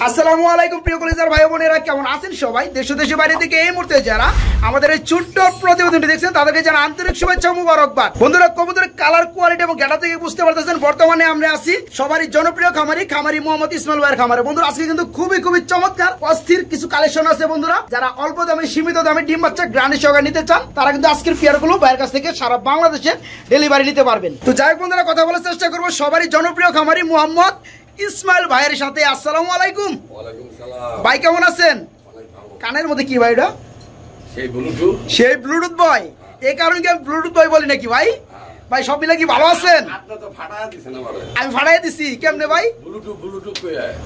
আসসালামু আলাইকুম প্রিয় কলিজার ভাই বোনেরা, কেমন আছেন সবাই? দেশ দেশের বাইরে থেকে এই মুহূর্তে যারা আমাদের এই ছোট্ট প্রতিবেদনটি দেখছেন তাদেরকে জানা আন্তরিক শুভেচ্ছা ও মুবারকবাদ। বন্ধুরা, কবুতরের কালার কোয়ালিটি এবং গ্যাটা থেকে বুঝতে পারতেছেন বর্তমানে আমরা আছি সবারই জনপ্রিয় খামারি মোহাম্মদ ইসমাইল ভাইয়ের খামারে। বন্ধুরা, আজকে কিন্তু খুবই চমৎকার অস্থির কিছু কালেকশন আছে। বন্ধুরা, যারা অল্প দামে সীমিত দামে ডিম বাচ্চা গ্রান্ডি সহকারে নিতে চান তারা কিন্তু আজকের পেয়ারগুলো ভাইয়ের কাছ থেকে সারা বাংলাদেশে ডেলিভারি নিতে পারবেন। তো যাই হোক বন্ধুরা, কথা বলার চেষ্টা করবো সবারই জনপ্রিয় খামারি মোহাম্মদ ইসমাইল ভাইয়ের সাথে। আসসালামু আলাইকুম। ওয়ালাইকুম সালাম। ভাই কেমন আছেন? কানের মধ্যে কি ভাই? এটা সেই ব্লুটুথ বয়। এই কারণে কি আমি ব্লুটুথ বয় বলি নাকি ভাই? ভাই সব মিলে কি ভালো আছেন? আমি ফাটাই দিছি। কেমনে ভাই?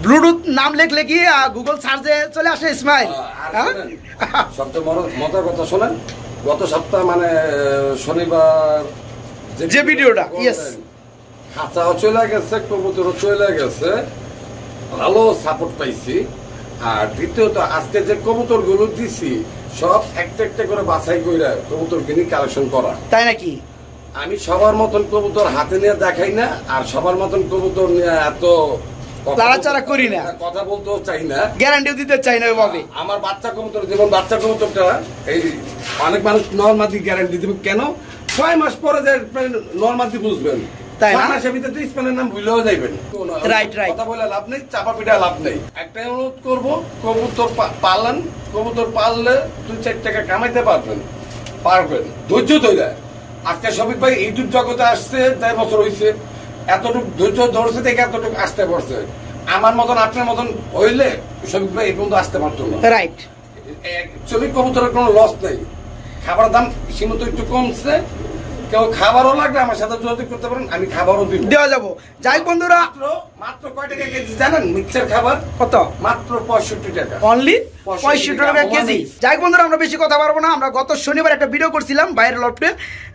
ব্লুটুথ নাম লিখলে কি গুগল সার্চে চলে আসে ইসমাইল? সবচেয়ে বড় মজার কথা শোনেন, গত সপ্তাহ মানে শনিবার যে ভিডিওটা, ইয়েস, খাঁচাও চলে গেছে, কবুতরও চলে গেছে, ভালো সাপোর্ট পাইছি। আর দ্বিতীয়ত আজকে যে কবুতর গুলো দিছি সব একটা একটা করে বাছাই করে কবুতর কিনে কালেকশন করা। তাই নাকি? আমি সবার মতন কবুতর হাতে নিয়ে দেখাই না, আর সবার মতন কবুতর নিয়ে এত লাড়াচাড়া করি না, কথা বলতেও চাই না, গ্যারান্টিও দিতে চাই না ওইভাবে। আমার বাচ্চা কবুতর, যেমন বাচ্চা কবুতরটা এই অনেক মানুষ নর্মাদি গ্যারান্টি দেবে, কেন 6 মাস পরে যে নর্মাদি বুঝবেন, তাই না? মাসের ভিতরে স্পেনের নাম ভুলেও যাইবেন। রাইট রাইট, কথা বলে লাভ নেই, চাপা পিঠা লাভ নেই। একটাই অনুরোধ করবো, কবুতর পালন, কবুতর পাললে 2-4 টাকা কামাইতে পারবেন, ধৈর্য ধরে। আজকে শফিক ভাই ইউটিউব জগতে আসছে 1.5 বছর হয়েছে, এতটুকু ধৈর্য ধরছে দেখে এতটুকু আসতে পারছে। আমার মতন আপনার মতন হইলে শফিক ভাই এই পর্যন্ত আসতে পারতো না। রাইট, অ্যাকচুয়ালি কবুতরের কোনো লস নেই, খাবার দাম সীমিত একটু কমছে, কেউ খাবারও লাগলে আমার সাথে যোগাযোগ করতে পারেন, আমি খাবারও দেওয়া যাবো। যাই বন্ধুরা, মাত্র কয় টাকা কেজি জানেন? মিক্সচার খাবার কত? মাত্র 65 টাকা, অনলি 65 টাকা কেজি। যাই বন্ধুরা, আমরা বেশি কথা পারবো না। আমরা গত শনিবার একটা ভিডিও করছিলাম বাইরের লফটে,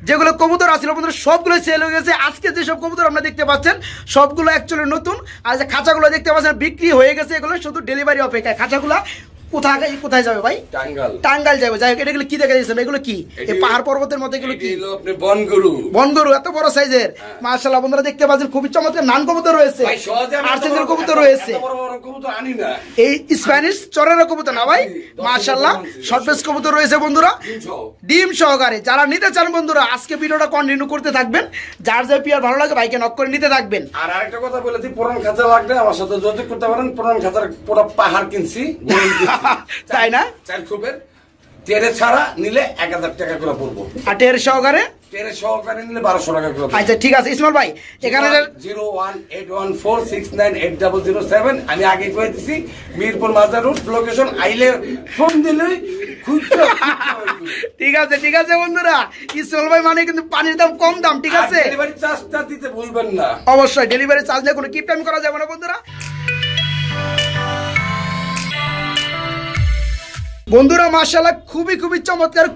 যেগুলো কবুতর আসছিল বন্ধুরা সবগুলো সেল হয়ে গেছে। আজকে যেসব কবুতর আমরা দেখতে পাচ্ছেন সবগুলো অ্যাকচুয়ালি নতুন, আর যে খাঁচাগুলো দেখতে পাচ্ছেন বিক্রি হয়ে গেছে, এগুলো শুধু ডেলিভারি অপেক্ষায়। খাঁচাগুলো কোথায় যাবে ভাই? টাঙ্গাইল যাবে। যাই হোক, এগুলো কি দেখা যাচ্ছে? এগুলো কি পাহাড় পর্বতের মধ্যে? এগুলো কি? বনগরু, এত বড় সাইজের। মাশাআল্লাহ বন্ধুরা দেখতে পাচ্ছেন খুবই চমৎকার নান কবুতর রয়েছে, আর্জেন্টিনার কবুতর রয়েছে, এই স্প্যানিশ চরের কবুতর না ভাই? মাশাআল্লাহ শর্টফেস কবুতর রয়েছে বন্ধুরা, ডিম সহকারে। যারা নিতে চান বন্ধুরা আজকে ভিডিওটা কন্টিনিউ করতে থাকবেন, যার যে পিয়ার ভালো লাগে ভাইকে নক করে নিতে থাকবেন। আর আরেকটা কথা বলেছি, পুরান খাঁচা লাগলে আমার সাথে যোগাযোগ করতে পারেন। পুরান খাঁচার পুরো পাহাড় কিনছি, তাই না? 4 খুবের টেরে ছাড়া নিলে 1000 টাকা করে পড়বো, আর টেরে সহকারে নিলে 1200 টাকা করে। আচ্ছা ঠিক আছে ইসমাইল ভাই, এখানে 01814698007 আমি আগে কয়ে দিছি, মিরপুর মাজার রোড লোকেশন, আইলে ফোন দিলেই ঠিক আছে বন্ধুরা। ইসমাইল ভাই মানে কিন্তু পানির দাম কম দাম, ঠিক আছে? ডেলিভারি চার্জটা দিতে ভুলবেন না। অবশ্যই ডেলিভারি চার্জ নিয়ে কোনো কিপ টাইম করা যাবে না বন্ধুরা। বন্ধুরা মাশাআল্লাহ খুবই চমৎকার,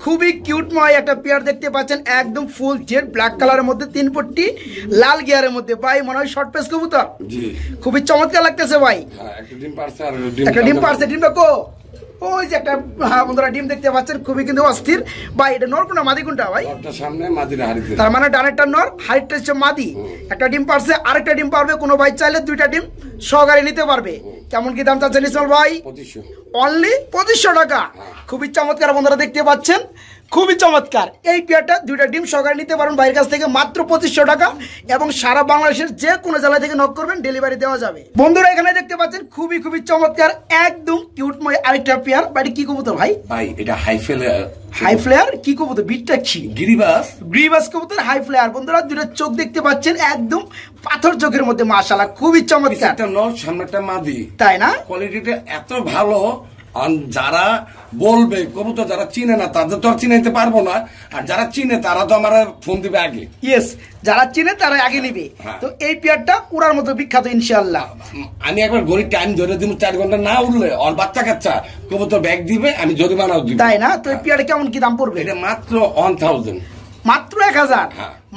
খুবই কিউটময় একটা পেয়ার দেখতে পাচ্ছেন, একদম ফুল জেড ব্ল্যাক কালারের মধ্যে 3 পট্টি লাল গিয়ারের মধ্যে। ভাই মনে হয় শর্ট পেস কবুতর, খুবই চমৎকার লাগতেছে ভাই। একটা ডিম পারছে, ডিমটা কো? ওই যে একটা, হ্যাঁ বন্ধুরা ডিম দেখতে পাচ্ছেন, খুবই কিন্তু অস্থির। ভাই এটা নর কোনটা মাদি কোনটা ভাই? সামনে মাদির হাড়িতে, তার মানে ডানেরটা নর, হাইটটা হচ্ছে মাদি। একটা ডিম পারছে, আরেকটা ডিম পারবে। কোনো ভাই চাইলে 2টা ডিম সহকারে নিতে পারবে। কেমন কি দাম চাচ্ছেন ইসমাইল ভাই? 2500, অনলি 2500 টাকা। খুবই চমৎকার বন্ধুরা দেখতে পাচ্ছেন, খুবই চমৎকার। এই পেয়ারটা 2টা ডিম সহকারে নিতে পারেন ভাইয়ের কাছ থেকে মাত্র 2500 টাকা, এবং সারা বাংলাদেশের যে কোনো জেলা থেকে নক করবেন ডেলিভারি দেওয়া যাবে। বন্ধুরা এখানে দেখতে পাচ্ছেন খুবই চমৎকার একদম কিউটময় আরেকটা পেয়ার। বাড়ি কি কবুতর ভাই? ভাই এটা হাই ফ্লেয়ার কি কবুতর? বিটটা কি? গ্রিবাস কবুতর, হাই ফ্লেয়ার। বন্ধুরা 2টা চোখ দেখতে পাচ্ছেন একদম পাথর চোখের মধ্যে, মাশাআল্লাহ খুবই চমৎকার। সামনেটা মাদি, তাই না? কোয়ালিটিটা এত ভালো, যারা বলবে কবুতর যারা চিনে না তাদের তো আর চিনাইতে পারবো না, আর যারা চিনে তারা তো আমার ফোন দিবে আগে। ইয়েস, যারা চিনে তারা আগে নিবে। তো এই পেয়ারটা উড়ার মতো বিখ্যাত ইনশাআল্লাহ। আমি একবার ঘড়ি টাইম ধরে দিব, 4 ঘন্টা না উঠলে আর বাচ্চা কাচ্চা কবুতর ব্যাগ দিবে, আমি জরিমানাও দিব, তাই না? তো এই পেয়ারটা কেমন কি দাম পড়বে? এটা মাত্র 1000, মাত্র 1000,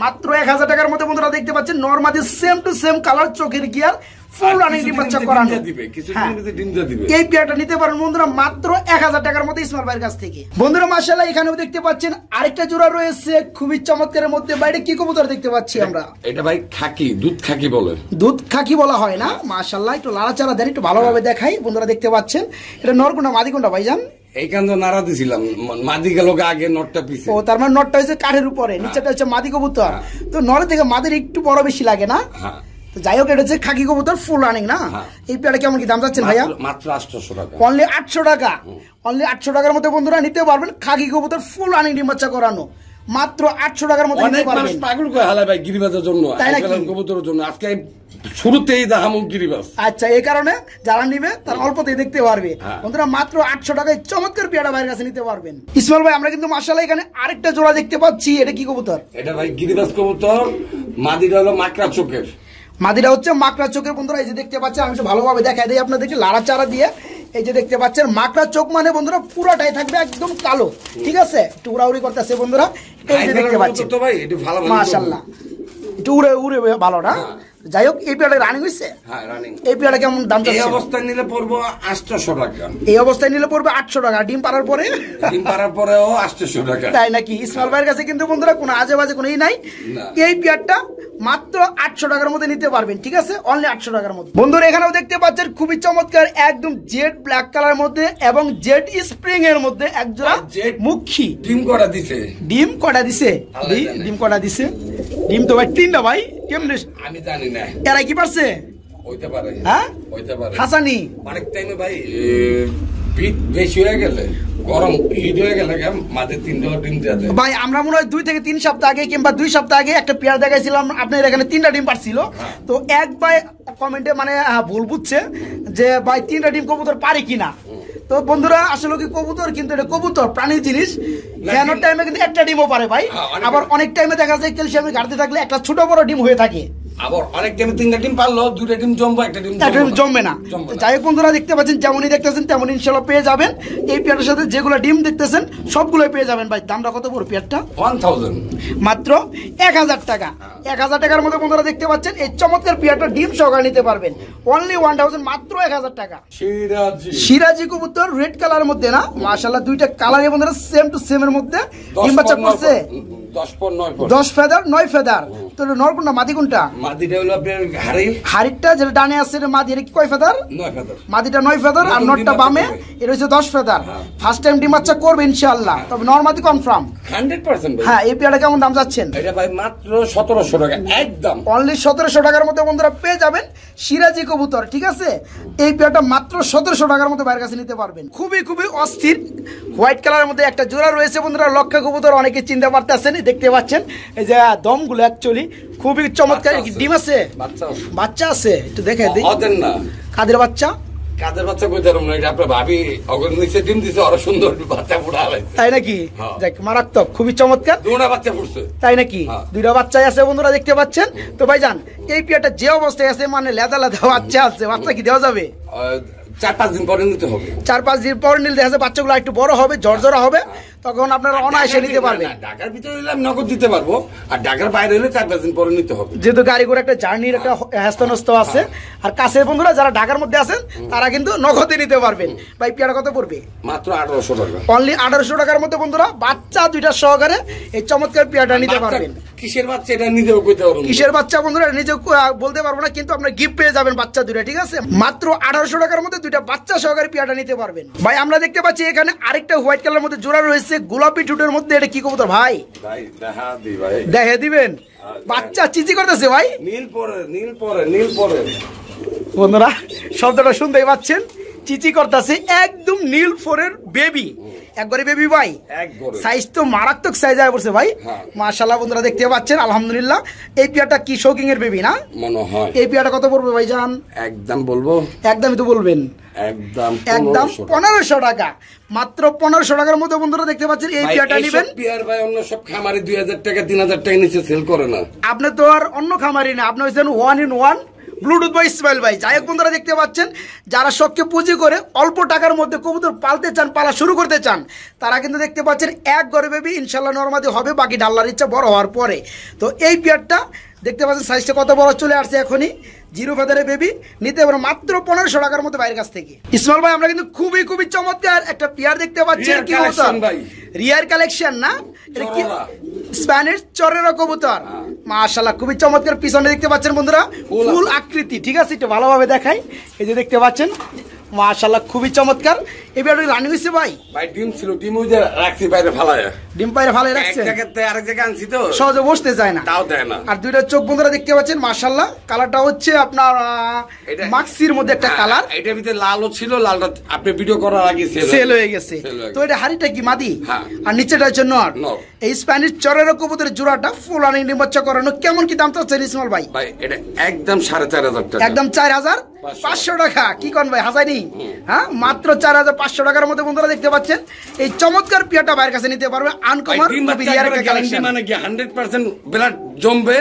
মাত্র 1000 টাকার মধ্যে বন্ধুরা দেখতে পাচ্ছেন নরমাদি সেম টু সেম কালার, চোখের গিয়ার, ফুল রানিং ডিম বাচ্চা করানো দিবে, কিছুদিনের ভিতরে ডিম দিবে। এই পেয়ারটা নিতে পারেন বন্ধুরা মাত্র 1000 টাকার মধ্যে ইসমাইল ভাইয়ের কাছ থেকে। বন্ধুরা মাশাআল্লাহ এখানেও দেখতে পাচ্ছেন আরেকটা জোড়া রয়েছে খুবই চমৎকারের মধ্যে। বাইরে কি কবুতর দেখতে পাচ্ছি আমরা? এটা ভাই খাকি, দুধ খাকি বলে। দুধ খাকি বলা হয় না? মাশাআল্লাহ একটু লাড়াচাড়া দেন, একটু ভালোভাবে দেখাই। বন্ধুরা দেখতে পাচ্ছেন এটা নরকুন্ডা মাদিকুন্ডা ভাইজান? এইখান তো নাড়া দিছিলাম, মাদি গেল আগে, নটটা পিছে। ও তার মানে নটটা হচ্ছে কাঠের উপরে, নিচেটা হচ্ছে মাদি কবুতর। তো নরের থেকে মাদির একটু বড় বেশি লাগে না? হ্যাঁ। তো যাই হোক, এটা হচ্ছে খাকি কবুতর ফুল রানিং না? এই পেয়ারটা কেমন কি দাম যাচ্ছেন ভাইয়া? মাত্র 800 টাকা। অনলি 800 টাকা। অনলি 800 টাকার মধ্যে বন্ধুরা নিতে পারবেন খাকি কবুতর ফুল রানিং ডিম বাচ্চা করানো, মাত্র 800 টাকার মধ্যে নিতে অনেক মানুষ পারবেন। পাগল করে হালায় ভাই গিরিবাজের জন্য, তাই নাকি? কবুতরের জন্য। আজকে শুরুতেই দেখামু গিরিবাজ। আচ্ছা, এই কারণে যারা নিবে তারা অল্পতেই দেখতে পারবে। বন্ধুরা মাত্র 800 টাকায় চমৎকার পেয়ারা ভাইয়ের কাছে নিতে পারবেন। ইসমাইল ভাই আমরা কিন্তু মাশাআল্লাহ এখানে আরেকটা জোড়া দেখতে পাচ্ছি। এটা কি কবুতর? এটা ভাই গিরিবাজ কবুতর, মাদিটা হলো মাকড়া চোখের। মাদিরা হচ্ছে মাকড়া চোখের। বন্ধুরা এই যে দেখতে পাচ্ছেন, আমি একটু ভালোভাবে দেখাই দিই আপনাদেরকে লাড়াচাড়া দিয়ে। এই যে দেখতে পাচ্ছেন মাকড়া চোখ মানে বন্ধুরা পুরোটাই থাকবে একদম কালো, ঠিক আছে? একটু উড়াউড়ি করতেছে বন্ধুরা, এই যে দেখতে পাচ্ছেন। তো ভাই এটা ভালো মাশাআল্লাহ একটু উড়ে উড়ে ভালো না? যাই হোক, এই পেয়ারটা রানিং হইছে? হ্যাঁ রানিং। এই পেয়ারটা কেমন দাম এই যাচ্ছে? অবস্থায় নিলে পড়বো 800 টাকা। এই অবস্থায় নিলে পড়বে 800 টাকা। ডিম পাড়ার পরে? ডিম পাড়ার পরেও 800 টাকা। তাই নাকি? ইসমাইল ভাইয়ের কাছে কিন্তু বন্ধুরা কোনো আজে বাজে কোনো নাই। এই পেয়ারটা মাত্র 800 টাকার মধ্যে নিতে পারবেন, ঠিক আছে? অনলি 800 টাকার মধ্যে। বন্ধুরা এখানেও দেখতে পাচ্ছেন খুবই চমৎকার একদম জেড ব্ল্যাক কালার মধ্যে এবং জেড স্প্রিং এর মধ্যে একজোড়া মুখী। ডিম কটা দিছে? ডিম কটা দিছে? ডিম কটা দিছে? ডিম তো ভাই 3টা ভাই। কেমনে? আমি জানি না। এরা কি পারছে? হইতে পারে। হ্যাঁ হইতে পারে। হাসানি অনেক টাইমে ভাই পিট বেশি হয়ে গেলে, গরম হিট হয়ে গেলে মাঝে 3টা ডিম দেয়া যায়। ভাই আমরা মনে হয় 2 থেকে 3 সপ্তাহ আগে কিংবা 2 সপ্তাহ আগে একটা পেয়ার দেখাইছিলাম, আপনার এখানে 3টা ডিম পারছিল। তো এক ভাই কমেন্টে মানে ভুল বুঝছে যে ভাই 3টা ডিম কবুতর পারে কিনা। তো বন্ধুরা আসলে কি কবুতর কিন্তু এটা কবুতর প্রাণীর জিনিস। কেনার টাইমে কিন্তু একটা ডিমও পারে ভাই। আবার অনেক টাইমে দেখা যায় ক্যালসিয়ামের ঘাটতি থাকলে একটা ছোট বড় ডিম হয়ে থাকে। আবার অনেক টাইমে 3টা ডিম পারলো, 2টা ডিম জমবে, একটা ডিম জমবে না। যাই হোক বন্ধুরা দেখতে পাচ্ছেন যেমনই দেখতেছেন তেমন ইনশাল্লাহ পেয়ে যাবেন। এই পেয়ারের সাথে যেগুলো ডিম দেখতেছেন সবগুলোই পেয়ে যাবেন। ভাই দামটা কত পড়বে পেয়ারটা? 1000 মাত্র 1000 টাকা। 1000 টাকার মধ্যে বন্ধুরা দেখতে পাচ্ছেন এই চমৎকার পেয়ারটা ডিম সহকারে নিতে পারবেন। অনলি 1000, মাত্র 1000 টাকা। সিরাজি কবুতর রেড কালারের মধ্যে না? মাশাআল্লাহ দুইটা কালারই বন্ধুরা সেম টু সেম এর মধ্যে ডিম বাচ্চা করছে। 10 ফেদার 9 ফেদার। তো নরকুন্ডা মাদি কোনটা? মাদিটা হলো আপনার হাড়ি। হাড়িটা যেটা ডানে আছে এটা মাদি। এটা কি কয় ফেদার? 9 ফেদার। মাদিটা 9 ফেদার আর নটটা বামে, এটা হচ্ছে 10 ফেদার। ফার্স্ট টাইম ডিম বাচ্চা করবে ইনশাআল্লাহ। তবে নরমাদি কনফার্ম 100%। হ্যাঁ, এই পেয়ারটা কেমন দাম যাচ্ছেন? এটা ভাই মাত্র 1700 টাকা একদম। অনলি 1700 টাকার মধ্যে বন্ধুরা পেয়ে যাবেন সিরাজি কবুতর, ঠিক আছে? এই পেয়ারটা মাত্র 1700 টাকার মধ্যে বাইরের কাছে নিতে পারবেন। খুবই খুবই অস্থির হোয়াইট কালারের মধ্যে একটা জোড়া রয়েছে বন্ধুরা। লক্ষা কবুতর অনেকে চিনতে পারতেছেন, দেখতে পাচ্ছেন এই যে দমগুলো অ্যাকচুয়ালি খুবই চমৎকার। ডিম আছে? বাচ্চা আছে, একটু দেখে দিই। ওদের না কাদের বাচ্চা? কাদের বাচ্চা কই ধরুন না, এটা আপনার ভাবি অগর নিচে ডিম দিছে, আর সুন্দর বাচ্চা ফুটা আলাইছে। তাই নাকি? দেখ মারাত্মক, খুবই চমৎকার। দুটো বাচ্চা ফুটছে। তাই নাকি? দুইটা বাচ্চাই আছে বন্ধুরা দেখতে পাচ্ছেন। তো ভাইজান এই পেয়ারটা যে অবস্থায় আছে মানে লেদা লেদা বাচ্চা আছে, বাচ্চা কি দেওয়া যাবে? 4-5 দিন পরে নিতে হবে। 4-5 দিন পর নিলে দেখা যাচ্ছে বাচ্চাগুলো একটু বড় হবে, ঝরঝরা হবে, তখন আপনারা অনায়াসে নিতে পারবেন। ঢাকার ভিতরে হলে আমি নগদ দিতে পারবো, আর ঢাকার বাইরে হলে 4-5 দিন পরে নিতে হবে। যেহেতু গাড়ি করে একটা জার্নির একটা হ্যাস্তানস্ত আছে। আর কাছের বন্ধুরা যারা ঢাকার মধ্যে আছেন তারা কিন্তু নগদে নিতে পারবেন। ভাই পেয়ারা কত পড়বে? মাত্র 1800 টাকা। অনলি 1800 টাকার মধ্যে বন্ধুরা বাচ্চা দুইটা সহকারে এই চমৎকার পেয়ারটা নিতে পারবেন। কিসের বাচ্চা এটা নিজেও কইতে পারবো? কিসের বাচ্চা বন্ধুরা নিজে বলতে পারবো না, কিন্তু আপনারা গিফট পেয়ে যাবেন বাচ্চা দুইটা, ঠিক আছে? মাত্র 1800 টাকার মধ্যে দুইটা বাচ্চা সহকারে পেয়ারটা নিতে পারবেন। ভাই আমরা দেখতে পাচ্ছি এখানে আরেকটা হোয়াইট কালারের মধ্যে জোড়া রয়েছে গোলাপি ঠোঁটের মধ্যে। এটা কি কবুতর ভাই? ভাই দেখা দি ভাই। দেখে দিবেন? বাচ্চা চিচি করতেছে ভাই। নীল পরে নীল পরে নীল পরে। বন্ধুরা শব্দটা শুনতেই পাচ্ছেন, চিচি করতেছে একদম নীল ফোরের বেবি। একবারে বেবি ভাই, সাইজ তো মারাত্মক সাইজ আয় পড়ছে ভাই। মাশাআল্লাহ বন্ধুরা দেখতে পাচ্ছেন আলহামদুলিল্লাহ। এই পেয়ারটা কি শৌকিং এর বেবি না মনে হয়? এই পেয়ারটা কত পড়বে ভাইজান? একদম বলবো, একদমই তো বলবেন। একদম 1500 টাকা। মাত্র 1500 টাকার মধ্যে বন্ধুরা দেখতে পাচ্ছেন এই পেয়ারটা নেবেন। পেয়ার ভাই অন্য সব খামারে 2000 টাকা 3000 টাকা নিচে সেল করে না। আপনি তো আর অন্য খামারি না, আপনি হচ্ছেন 1 in 1 ব্লুটুথ বাই ইসমাইল ভাই। যাই হোক বন্ধুরা দেখতে পাচ্ছেন যারা শখকে পুঁজি করে অল্প টাকার মধ্যে কবুতর পালতে চান, পালা শুরু করতে চান, তারা কিন্তু দেখতে পাচ্ছেন এক ঘরে বেবি ইনশাল্লাহ নরমাদি হবে, বাকি ডাল্লার ইচ্ছা বড় হওয়ার পরে। তো এই পেয়ারটা দেখতে পাচ্ছেন সাইজটা কত বড় চলে আসছে এখনই, জিরো ফেদারের বেবি নিতে পারো মাত্র 1500 টাকার মধ্যে বাইরের কাছ থেকে। ইসমাইল ভাই আমরা কিন্তু খুবই খুবই চমৎকার একটা পেয়ার দেখতে পাচ্ছি, কি কবুতর রিয়ার কালেকশন না, এটা কি স্প্যানিশ চরেরা কবুতর, মাশাআল্লাহ খুবই চমৎকার। পিছনে দেখতে পাচ্ছেন বন্ধুরা ফুল আকৃতি, ঠিক আছে একটু ভালোভাবে দেখাই, এই যে দেখতে পাচ্ছেন মাশাআল্লাহ খুবই চমৎকার। এবার রানিং হইছে ভাই, ভাই ডিম ছিল, ডিম ওই যে রাখছি বাইরে ফালায়, ডিম পাইরে ফালায় রাখছে, এক জায়গাতে আরেক জায়গা আনছি তো সহজে বসতে যায় না, তাও দেয় না। আর দুইটা চোখ বন্ধুরা দেখতে পাচ্ছেন মাশাআল্লাহ, কালারটা হচ্ছে আপনার মাক্সির মধ্যে একটা কালার, এটার ভিতরে লালও ছিল, লালটা আপনি ভিডিও করার আগে সেল হয়ে গেছে। তো এটা হাড়িটা কি মাদি, আর নিচেটা হচ্ছে নর। এই স্প্যানিশ চরের কবুতরের জোড়াটা ফুল রানিং ডিম বাচ্চা করানো, কেমন কি দাম চাচ্ছেন ইসমাইল ভাই? ভাই এটা একদম 4500 টাকা, একদম 4500 টাকা। কি কোন ভাই হাজাইনি, হ্যাঁ মাত্র 4500 টাকার মধ্যে বন্ধুরা দেখতে পাচ্ছেন এই চমৎকার পিয়াটা বাইরের কাছে নিতে পারবে। আনকমন মানে কি 100% ব্লাড জমবে,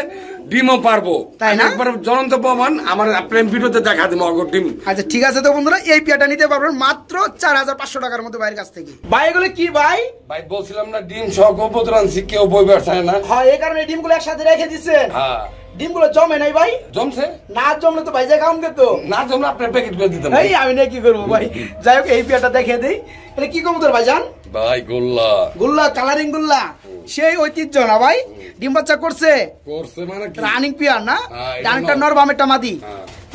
ডিমও পারবো, তাই না? একবার জ্বলন্ত প্রমাণ আমার আপনার ভিডিওতে দেখা দেবো অগর ডিম। আচ্ছা ঠিক আছে, তো বন্ধুরা এই পিয়াটা নিতে পারবেন মাত্র 4500 টাকার মধ্যে বাইরের কাছ থেকে। ভাই এগুলো কি ভাই? ভাই বলছিলাম না ডিম সহ কবুতর আনছি, কেউ বইবার চায় না। হ্যাঁ এই কারণে ডিমগুলো একসাথে রেখে দিচ্ছেন। হ্যাঁ ডিমগুলো জমে নাই ভাই? জমছে না জমলে তো ভাই যা খাওন তো, না জমলে আপনার প্যাকেট করে দিতাম। এই আমি না কি করবো ভাই, যাই হোক এই পিয়াটা দেখে দেই। এটা কি কবুতর ভাই জান? ভাই গোল্লা, গুল্লা কালারিং গুল্লা, সেই ঐতিহ্য না ভাই, ডিম বাচ্চা করছে মানে কি রানিং পিয়ার না, এটা ডানটা নর বামেরটা মাদি।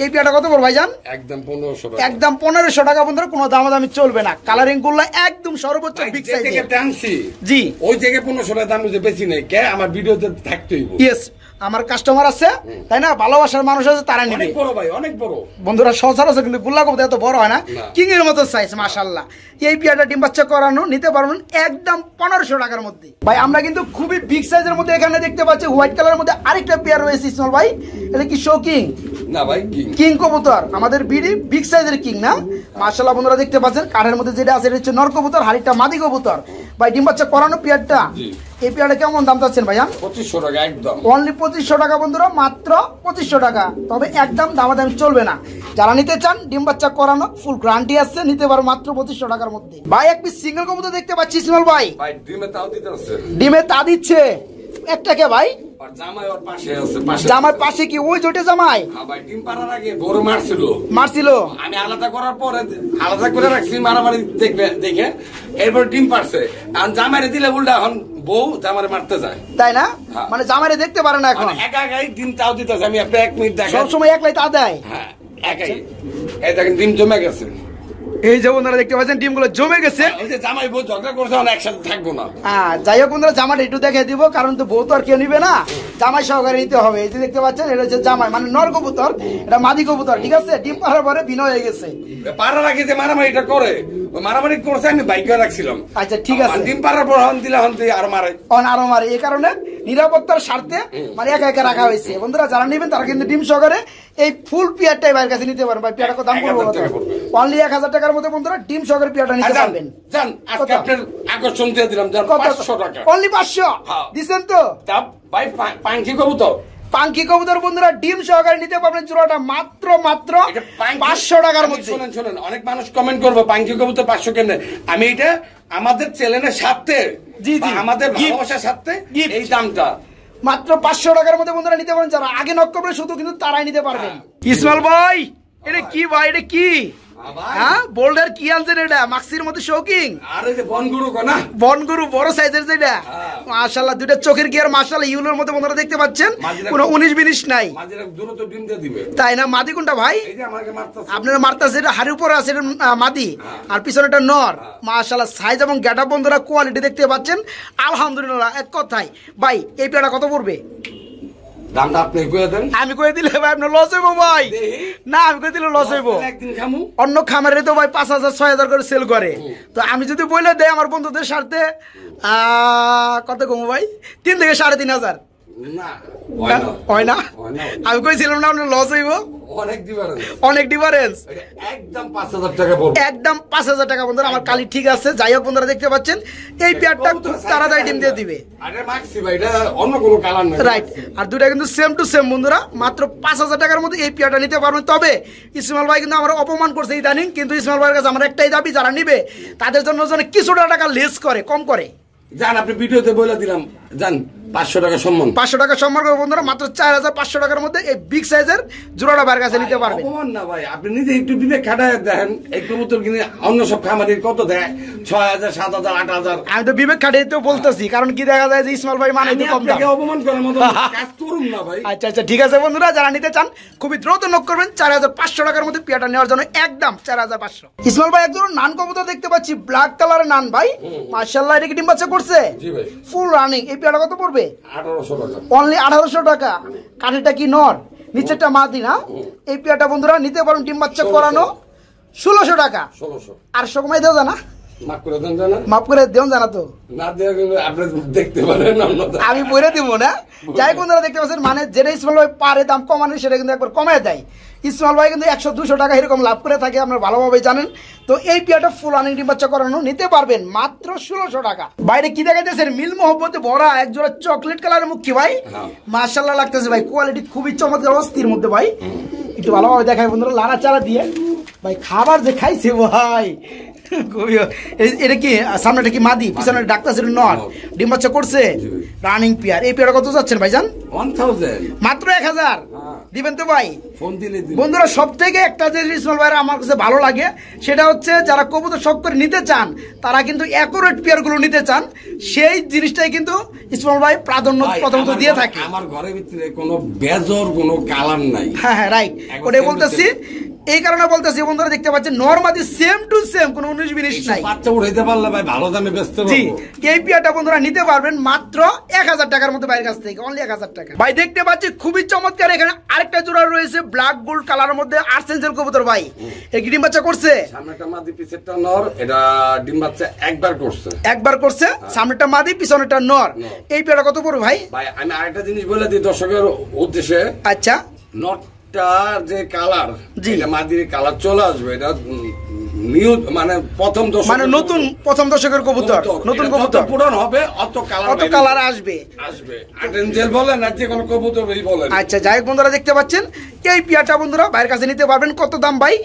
এই পিয়াটা কত পড়বে ভাই জান? একদম 1500 টাকা, একদম 1500 টাকা বন্ধুরা, কোনো দামাদামি চলবে না। কালারিং গুল্লা একদম সর্বোচ্চ বিগ সাইজ, জি ওই জায়গায় 1500 টাকা দাম বুঝে বেশি নেই, কে আমার ভিডিওতে থাকতেই ইয়েস আমার কাস্টমার আছে তাই না, ভালোবাসার মানুষ আছে, তারা নিবে। অনেক বড় ভাই, অনেক বড় বন্ধুরা সচরাচর কিন্তু গুল্লা কবুতর এত বড় হয় না, কিং এর মতো সাইজ মাশাআল্লাহ। এই পিয়াটা ডিম বাচ্চা করানো নিতে পারবেন একদম 1500 টাকার মধ্যে। ভাই আমরা কিন্তু খুবই বিগ সাইজের মধ্যে এখানে দেখতে পাচ্ছি হোয়াইট কালারের মধ্যে আরেকটা পেয়ার রয়েছে ইসমাইল ভাই, এটা কি শো কিং না ভাই? কিং কবুতর, আমাদের বিডি বিগ সাইজের কিং না, মাশাআল্লাহ বন্ধুরা দেখতে পাচ্ছেন কাঠের মধ্যে যেটা আছে এটা হচ্ছে নর কবুতর, হাড়িটা মাদি কবুতর। ভাই ডিম বাচ্চা করানো পেয়ারটা, এই পেয়ারটা কেমন দাম চাচ্ছেন ভাইয়া? 2500 টাকা একদম, অনলি 2500 টাকা বন্ধুরা, মাত্র 2500 টাকা। তবে একদম দামাদামি চলবে না, যারা নিতে চান ডিম বাচ্চা করানো ফুল গ্যারান্টি আছে, নিতে পারো মাত্র 2500 টাকার মধ্যে। ভাই এক পিস সিঙ্গেল কবুতর দেখতে পাচ্ছি ইসমাইল ভাই, ভাই ডিমে তাও দিতে আছে, ডিমে তা দিচ্ছে একটাকে ভাই, আর জামাই ওর পাশে আছে, জামাই পাশে কি ওই জোটে জামাই? হ্যাঁ ভাই ডিম পাড়ার আগে গরু মারছিল, আমি আলাদা করার পরে আলাদা করে রাখছি, মারামারি দেখে এরপর ডিম পারছে, আর জামাইরে দিলে উল্টা এখন বউ জামারে মারতে যায়, তাই না? মানে জামাইরে দেখতে পারে না এখন, একা একাই ডিম তাও দিতেছে। আমি আপনি 1 মিনিট দেখেন, সবসময় একলাই তা দেয়, হ্যাঁ একাই। এই দেখেন ডিম জমে গেছে, এই যে বন্ধুরা দেখতে পাচ্ছেন ডিমগুলো জমে গেছে। ওই যে জামাই বউ ঝগড়া করছে, একসাথে থাকবো না। যাই হোক বন্ধুরা জামাটা একটু দেখে দিব, কারণ তো বউ তো আর কেউ নিবে না, জামাই সহকারে নিতে হবে। এই যে দেখতে পাচ্ছেন এটা হচ্ছে জামাই, মানে নর কবুতর, এটা মাদি কবুতর, ঠিক আছে? ডিম পাড়ার পরে বিন হয়ে গেছে, পাড়ার আগে যে মারামারিটা করে, ওই মারামারি করছে আমি বাইক রাখছিলাম। আচ্ছা ঠিক আছে, ডিম পাড়ার পর হন দিলে হন দিয়ে আরো মারে, আরো মারে, এই কারণে নিরাপত্তার স্বার্থে মানে একা একা রাখা হয়েছে। বন্ধুরা যারা নেবেন তারা কিন্তু ডিম সহকারে এই ফুল পিয়ারটাই বাইরের কাছে নিতে পারেন। ভাই পিয়ারটা কত দাম পড়বে? অনলি 1000 টাকার মধ্যে বন্ধুরা ডিম সহকারে পিয়ারটা নিতে পারবেন। জান আজকে আপনার আকর্ষণ দিয়ে দিলাম, জান 500 টাকা, অনলি 500 দিবেন তো? ভাই পাঙ্কি কবুতর, পাঙ্কি কবুতর বন্ধুরা ডিম সহকারে নিতে পারবেন জোড়াটা মাত্র 500 টাকার মধ্যে। শুনেন অনেক মানুষ কমেন্ট করবে পাঙ্কি কবুতর 500 কেন, আমি এটা আমাদের চ্যানেলের সাথে, জি জি আমাদের ভালোবাসার সাথে এই দামটা মাত্র 500 টাকার মধ্যে বন্ধুরা নিতে পারেন। যারা আগে নক করবে শুধু কিন্তু তারাই নিতে পারবেন। ইসমাইল ভাই এটা কি ভাই, এটা কি হ্যাঁ বোল্ডার কি আনছেন? এটা মাক্সির মধ্যে শৌকিং, আরে যে বনগুরু কোনা, বনগুরু বড় সাইজের যেটা, মাশাআল্লাহ দুইটা চোখের গিয়ার মাশাআল্লাহ ইউলোর মধ্যে বন্ধুরা দেখতে পাচ্ছেন, কোনো 19-20 নাই, মাঝে দ্রুত ডিম দিয়ে দিবে, তাই না? মাদি কোনটা ভাই? এই যে আমাকে মারতাছে, আপনারা মারতাছে, এটা হাড়ির উপরে আছে, এটা মাদি, আর পিছনেটা নর। মাশাআল্লাহ সাইজ এবং গ্যাটআপ বন্ধুরা কোয়ালিটি দেখতে পাচ্ছেন আলহামদুলিল্লাহ। এক কথাই ভাই এই পেয়ারটা কত পড়বে? দামটা আপনি কইয়া দেন, আমি কই দিলে ভাই আপনার লস হইব ভাই, না আমি কই দিলে লস হইব। একদিন খামু, অন্য খামারে তো ভাই 5000-6000 করে সেল করে, তো আমি যদি বলে দেই আমার বন্ধুদের স্বার্থে কত কমু ভাই? 3 থেকে 3500 না হয় না? আমি কইছিলাম না আপনার লস হইব, অনেক ডিফারেন্স, একদম 5000 টাকা বলবো, একদম 5000 টাকা বন্ধুরা। আমার কালি ঠিক আছে, যাই হোক বন্ধুরা দেখতে পাচ্ছেন এই পেয়ারটা খুব তাড়াতাড়ি ডিম দিয়ে দিবে। আরে মাক্সি ভাই এটা অন্য কোনো কালার না, রাইট, আর দুটো কিন্তু সেম টু সেম বন্ধুরা, মাত্র 5000 টাকার মধ্যে এই পেয়ারটা নিতে পারবেন। তবে ইসমাইল ভাই কিন্তু আমার অপমান করছে ইদানিং, কিন্তু ইসমাইল ভাইয়ের কাছে আমার একটাই দাবি, যারা নিবে তাদের জন্য যেন কিছুটা টাকা লেস করে, কম করে। জান আপনি ভিডিওতে বলে দিলাম জান 500 টাকা সম্মান। 500 টাকা সম্মান করবো বন্ধুরা, মাত্র 4500 টাকার মধ্যে এই বিগ সাইজের জোড়াটা ভাইয়ের কাছে নিতে পারবেন। অপমান না ভাই, আপনি নিজে একটু বিবেক খাটায় দেখেন, এই কবুতর কিনে অন্য সব খামারির কত দেয়, 6000 7000 8000। আমি তো বিবেক খাটিয়ে তো বলতেছি, কারণ কি দেখা যায় যে ইসমাইল ভাই মানে কম দাম। অপমান করার মতো কাজ করুন না ভাই। আচ্ছা ঠিক আছে বন্ধুরা, যারা নিতে চান খুবই দ্রুত নক করবেন। 4500 টাকার মধ্যে পেয়ারটা নেওয়ার জন্য একদম 4500। ইসমাইল ভাই একজন নান কবুতর দেখতে পাচ্ছি, ব্ল্যাক কালারের নান ভাই, মাশাআল্লাহ। এটা কি ডিম বাচ্চা করছে? জি ভাই, ফুল রানিং। এই পেয়ারটা কত পড়বে? 1800 টাকা। অনলি 1800 টাকা। কাঠিটা কি নর, নিচেরটা মাদি না? এই পেয়ারটা বন্ধুরা নিতে পারেন, ডিম বাচ্চা করানো 1600 টাকা। 1600 আর সময় দেও জানা, মাফ করে দেন জানা, মাফ করে দেও জানা তো না দেয়া গেলে আপনি দেখতে পারেন, আমি বলে দিব না। যাই বন্ধুরা দেখতে পাচ্ছেন, মানে যেটা ইসমাইল ভাই পারে দাম কমানো সেটা কিন্তু একবার কমায় দেয়। ইসমাইল ভাই কিন্তু 100-200 টাকা এরকম লাভ করে থাকে, আপনারা ভালোভাবে জানেন। তো এই পেয়ারটা ফুল রানিং ডিম বাচ্চা করানো নিতে পারবেন মাত্র 1600 টাকা। বাইরে কি দেখা যাচ্ছে, মিল মোহব্বতে ভরা এক জোড়া চকলেট কালারের মুখী ভাই, মাশাআল্লাহ লাগতেছে ভাই। কোয়ালিটি খুবই চমৎকার, অস্থির মধ্যে ভাই। একটু ভালোভাবে দেখায় বন্ধুরা, লাড়া চারা দিয়ে ভাই, খাবার যে খাইছে ভাই। এটা কি সামনেটা কি মাদি, পিছনে ডাক্তার ছিল নর, ডিম বাচ্চা করছে, রানিং পেয়ার। এই পেয়ারটা কত যাচ্ছেন ভাইজান? 1000 মাত্র 1000 দিবেন তো ভাই? ফোন দিলে বন্ধুরা সব থেকে একটা যে ইসমাইল ভাইয়ের আমার কাছে ভালো লাগে, সেটা হচ্ছে যারা কবুতর শখ করে নিতে চান, তারা কিন্তু অ্যাকুরেট পেয়ার গুলো নিতে চান, সেই জিনিসটাই কিন্তু ইসমাইল ভাই প্রাধান্য প্রথমত দিয়ে থাকে। আমার ঘরের ভিতরে কোনো বেজর কোনো কালার নাই। হ্যাঁ রাইট, ওটাই বলতেছি। এই কারণে বলতেছি বন্ধুরা, দেখতে পাচ্ছেন নরমাদি সেম টু সেম, কোনো 19-20 নাই। বাচ্চা উঠাইতে পারলে ভাই ভালো দামে বেচতে পারবো। জি, এই পেয়ারটা বন্ধুরা নিতে পারবেন মাত্র 1000 টাকার মতো বাইরের কাছ থেকে, অনলি 1000 টাকা। ভাই দেখতে পাচ্ছি খুবই চমৎকার, এখানে আরেকটা জোড়া রয়েছে ব্ল্যাক গোল্ড কালারের মধ্যে আর্সেঞ্জেল কবুতর ভাই। এই ডিম বাচ্চা করছে? সামনেটা মাদি পিছেরটা নর, এটা ডিম বাচ্চা একবার করছে। সামনেটা মাদি পিছনেরটা নর। এই পেয়ারটা কত পড়বে ভাই? ভাই আমি আরেকটা জিনিস বলে দিই দর্শকের উদ্দেশ্যে। আচ্ছা, নটটা যে কালার, এটা মাদির কালার চলে আসবে, এটা নিউ মানে প্রথম দর্শক, মানে নতুন প্রথম দর্শকের কবুতর, নতুন কবুতর পুরান হবে অত কালার আসবে। আর্টেনজেল বলেন আর যে কোনো কবুতরই বলেন। আচ্ছা যাই হোক বন্ধুরা, দেখতে পাচ্ছেন এই পেয়ারটা বন্ধুরা বাইরের কাছে নিতে পারবেন। কত দাম ভাই?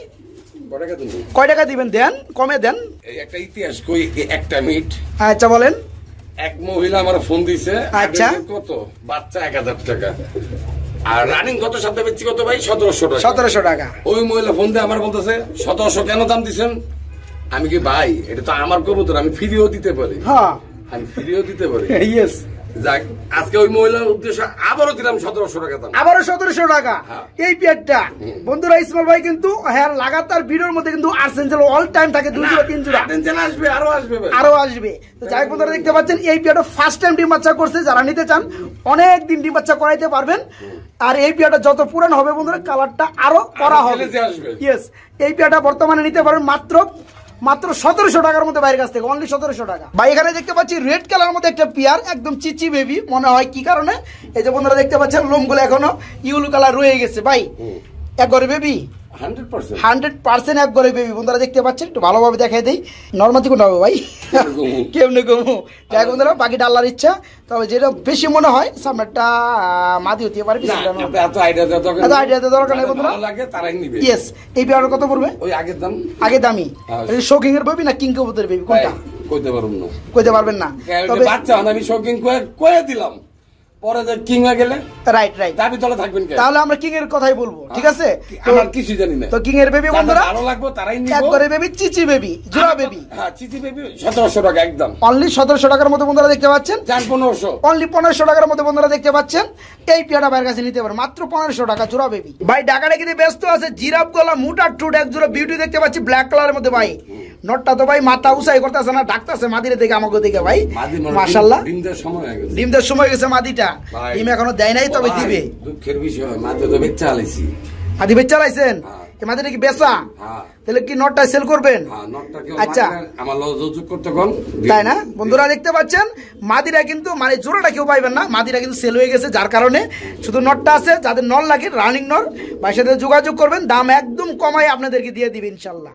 কয় টাকা দিবেন? দেন, কমে দেন। এই একটা ইতিহাস কই, একটা মিট। আচ্ছা বলেন। এক মহিলা আমার ফোন দিছে, আচ্ছা কত বাচ্চা 1000 টাকা, আর রানিং কত শব্দ বেচছি কত ভাই? 1700 টাকা। 1700 টাকা। ওই মহিলা ফোন দিয়ে আমার বলতেছে 1700 কেন দাম দিছেন? আমি কি ভাই, এটা তো আমার কবুতর, আমি ফ্রিও দিতে পারি। হ্যাঁ আমি ফ্রিও দিতে পারি। ইয়েস। যাক, আজকে ওই মহিলার উদ্দেশ্যে আবারও দিলাম 1700 টাকা দাম। আবারও 1700 টাকা এই পেয়ারটা। বন্ধুরা ইসমাইল ভাই কিন্তু হ্যাঁ লাগাতার ভিডিওর মধ্যে কিন্তু আর্সেঞ্জেল অল টাইম থাকে, 2 জোড়া 3 জোড়া আর্সেঞ্জেল আসবে, আরো আসবে। তো যাই বন্ধুরা দেখতে পাচ্ছেন এই পেয়ারটা ফার্স্ট টাইম ডিম বাচ্চা করছে। যারা নিতে চান অনেক দিন ডিম বাচ্চা করাইতে পারবেন। আর এই পেয়ারটা যত পুরান হবে বন্ধুরা, কালারটা আরো করা হবে। ইয়েস, এই পেয়ারটা বর্তমানে নিতে পারবেন মাত্র 1700 টাকার মধ্যে বাইরের কাছ থেকে, অনলি 1700 টাকা। ভাই এখানে দেখতে পাচ্ছি রেড কালার মধ্যে একটা পেয়ার, একদম চিচি বেবি মনে হয়। কি কারণে? এই যে বন্ধুরা দেখতে পাচ্ছেন লোমগুলো এখনো ইউলো কালার রয়ে গেছে ভাই। একবারে বেবি, 100% একবারে বেবি। বন্ধুরা দেখতে পাচ্ছেন, একটু ভালোভাবে দেখাই দেই। নরমালি কোনটা হবে ভাই? কেমনে কমু? যাই বন্ধুরা, বাকিটা আল্লাহর ইচ্ছা। তবে যেটা বেশি মনে হয় সামনেরটা মাদি হতে পারে। এত আইডিয়া দরকার নেই বন্ধুরা, লাগে তারাই নিবে। ইয়েস। এই পেয়ারটা কত পড়বে? ওই আগের দাম, আগে দামি। শৌকিং এর বেবি না কিং কবুতরের বেবি, কোনটা? কইতে পারবেন না। তবে বাচ্চা আমি শৌকিং কয়ে দিলাম, পরে যে কিং হয়ে গেলে রাইট দাবি তলে থাকবেন। তাহলে আমরা কিং এর কথাই বলবো, ঠিক আছে? আমরা কিছু জানি না। তো কিং এর বেবি বন্ধুরা ভালো লাগবে, তারাই নিবে। একবারে বেবি, চিচি বেবি, জোড়া বেবি। হ্যাঁ, চিচি বেবি 1700 টাকা একদম, অনলি 1700 টাকার মধ্যে বন্ধুরা দেখতে পাচ্ছেন। 1500, অনলি 1500 টাকার মধ্যে বন্ধুরা দেখতে পাচ্ছেন। এই পেয়ারটা বাইরের কাছে নিতে পারেন মাত্র 1500 টাকা, জোড়া বেবি। ভাই ঢাকাটা কিন্তু ব্যস্ত আছে, জিরাফ গলা মুটার টুট এক জোড়া বিউটি দেখতে পাচ্ছি ব্ল্যাক কালারের মধ্যে ভাই। নটটা তো ভাই মাথা উঁচাই করতেছে না, ডাকতেছে মাদিরে থেকে আমাকে দেখে ভাই। মাশাআল্লাহ, ডিম দেওয়ার সময় গেছে মাদিটা, ডিম এখনো দেয় নাই, তবে দিবে। দুঃখের বিষয়, মাদি তো বেচা আলাইছি। মাদি বেচা আলাইছেন? এই মাদিটা কি বেচা? তাহলে কি নটটা সেল করবেন? আচ্ছা, আমার যোগাযোগ করতে কোন, তাই না? বন্ধুরা দেখতে পাচ্ছেন মাদিরা কিন্তু মানে জোড়াটা কেউ পাইবেন না, মাদিরা কিন্তু সেল হয়ে গেছে। যার কারণে শুধু নটটা আছে। যাদের নর লাগে, রানিং নর, ভাইয়ের সাথে যোগাযোগ করবেন, দাম একদম কমাই আপনাদেরকে দিয়ে দিবে ইনশাল্লাহ।